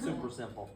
Super simple.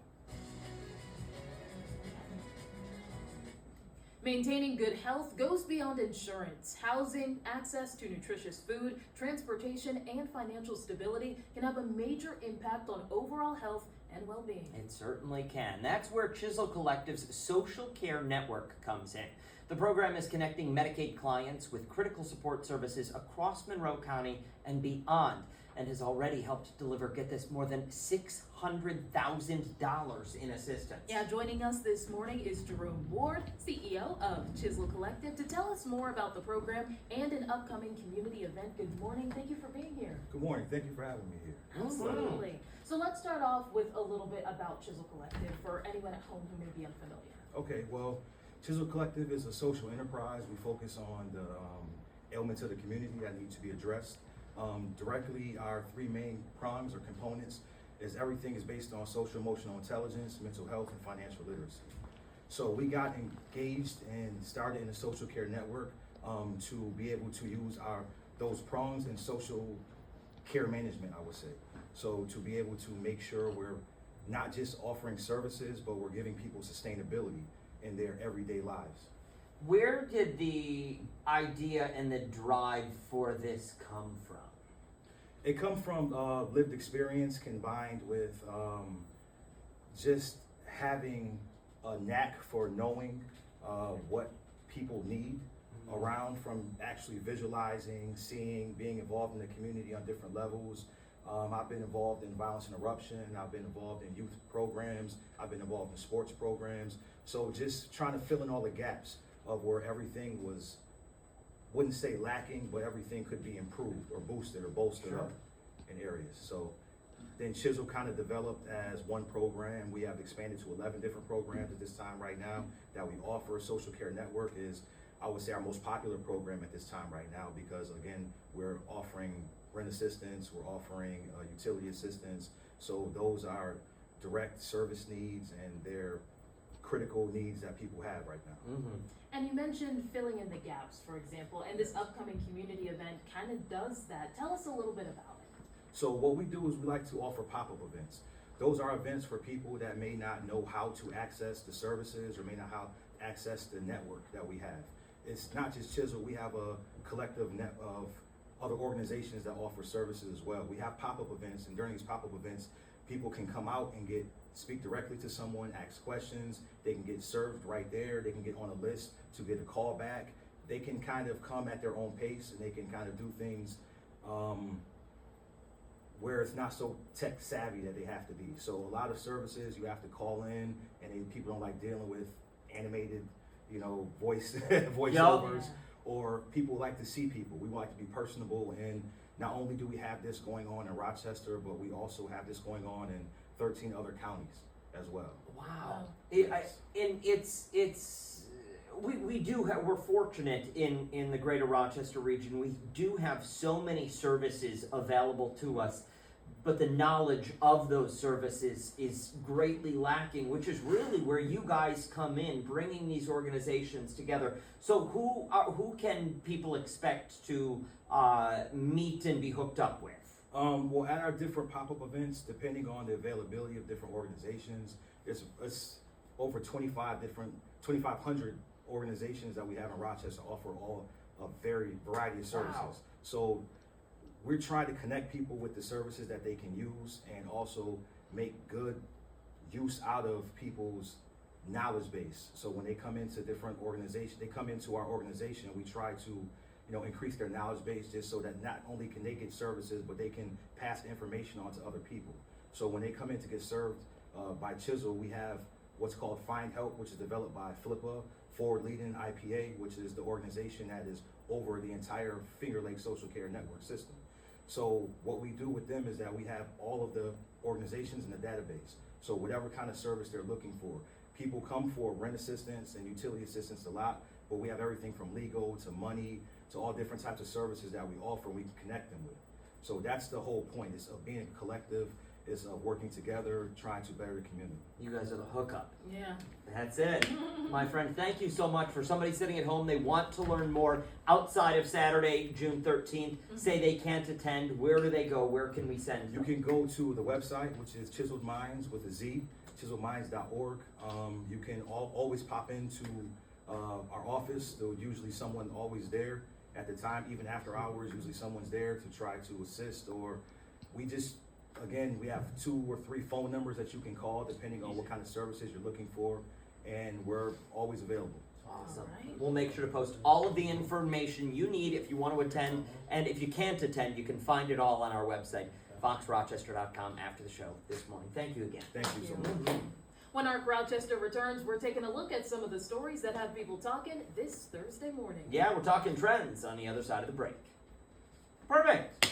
Maintaining good health goes beyond insurance. Housing, access to nutritious food, transportation, and financial stability can have a major impact on overall health and well-being. It certainly can. That's where Chisel Collective's Social Care Network comes in. The program is connecting Medicaid clients with critical support services across Monroe County and beyond, and has already helped deliver, get this, more than $600,000 in assistance. Yeah, joining us this morning is Jerome Ward, CEO of Chisel Collective, to tell us more about the program and an upcoming community event. Good morning. Thank you for being here. Good morning. Thank you for having me here. Absolutely. So let's start off with a little bit about Chisel Collective for anyone at home who may be unfamiliar. Okay, well, Chisel Collective is a social enterprise. We focus on the ailments of the community that need to be addressed. Directly, our three main prongs or components is everything is based on social emotional intelligence, mental health, and financial literacy. So we got engaged and started in the social care network to be able to use those prongs in social care management, I would say. So to be able to make sure we're not just offering services, but we're giving people sustainability in their everyday lives. Where did the idea and the drive for this come from? It comes from lived experience combined with just having a knack for knowing what people need around, from actually visualizing, seeing, being involved in the community on different levels. I've been involved in violence interruption, I've been involved in youth programs, I've been involved in sports programs. So just trying to fill in all the gaps of where everything was, wouldn't say lacking, but everything could be improved or boosted or bolstered up in areas. So then Chisel kind of developed as one program. We have expanded to 11 different programs at this time right now that we offer. Social Care Network is, I would say, our most popular program at this time right now, because again, we're offering rent assistance, we're offering utility assistance. So those are direct service needs and they're critical needs that people have right now. And you mentioned filling in the gaps, for example, and this upcoming community event kind of does that. Tell us a little bit about it. So what we do is we like to offer pop-up events. Those are events for people that may not know how to access the services or may not how to access the network that we have. It's not just Chisel, we have a collective net of other organizations that offer services as well. We have pop-up events, and during these pop-up events, people can come out and speak directly to someone, ask questions, they can get served right there, they can get on a list to get a call back. They can kind of come at their own pace and they can kind of do things where it's not so tech savvy that they have to be. So a lot of services you have to call in, and people don't like dealing with animated, voiceovers, or people like to see people. We like to be personable, and not only do we have this going on in Rochester, but we also have this going on in 13 other counties as well. Wow. Yes. We're fortunate in the greater Rochester region. We do have so many services available to us, but the knowledge of those services is greatly lacking, which is really where you guys come in, bringing these organizations together. So who can people expect to meet and be hooked up with? Well, at our different pop-up events, depending on the availability of different organizations, it's over 2,500 organizations that we have in Rochester offer all a variety of services. Wow. So we're trying to connect people with the services that they can use, and also make good use out of people's knowledge base. So when they come into different organizations, they come into our organization, and we try to increase their knowledge base, just so that not only can they get services, but they can pass the information on to other people. So when they come in to get served by Chisel, we have what's called Find Help, which is developed by FLIPA, Forward Leading IPA, which is the organization that is over the entire Finger Lake Social Care Network system. So what we do with them is that we have all of the organizations in the database. So whatever kind of service they're looking for, people come for rent assistance and utility assistance a lot, but we have everything from legal to money to all different types of services that we offer, we can connect them with. So that's the whole point, is of being a collective It's working together, trying to better the community. You guys are the hookup. Yeah. That's it. My friend, thank you so much. For somebody sitting at home, they want to learn more outside of Saturday, June 13th, say they can't attend, where do they go? Where can we send You them? can go to the website, which is Chiseled Minds with a Z, chiselminds.org. You can always pop into our office. There's usually someone always there at the time, even after hours, usually someone's there to try to assist, or we just, again, we have 2 or 3 phone numbers that you can call depending on what kind of services you're looking for, and we're always available. Awesome. Alright. We'll make sure to post all of the information you need if you want to attend, and if you can't attend, you can find it all on our website, foxrochester.com, after the show this morning. Thank you again. Thank you so Yeah. much. When Arc Rochester returns, we're taking a look at some of the stories that have people talking this Thursday morning. Yeah, we're talking trends on the other side of the break. Perfect.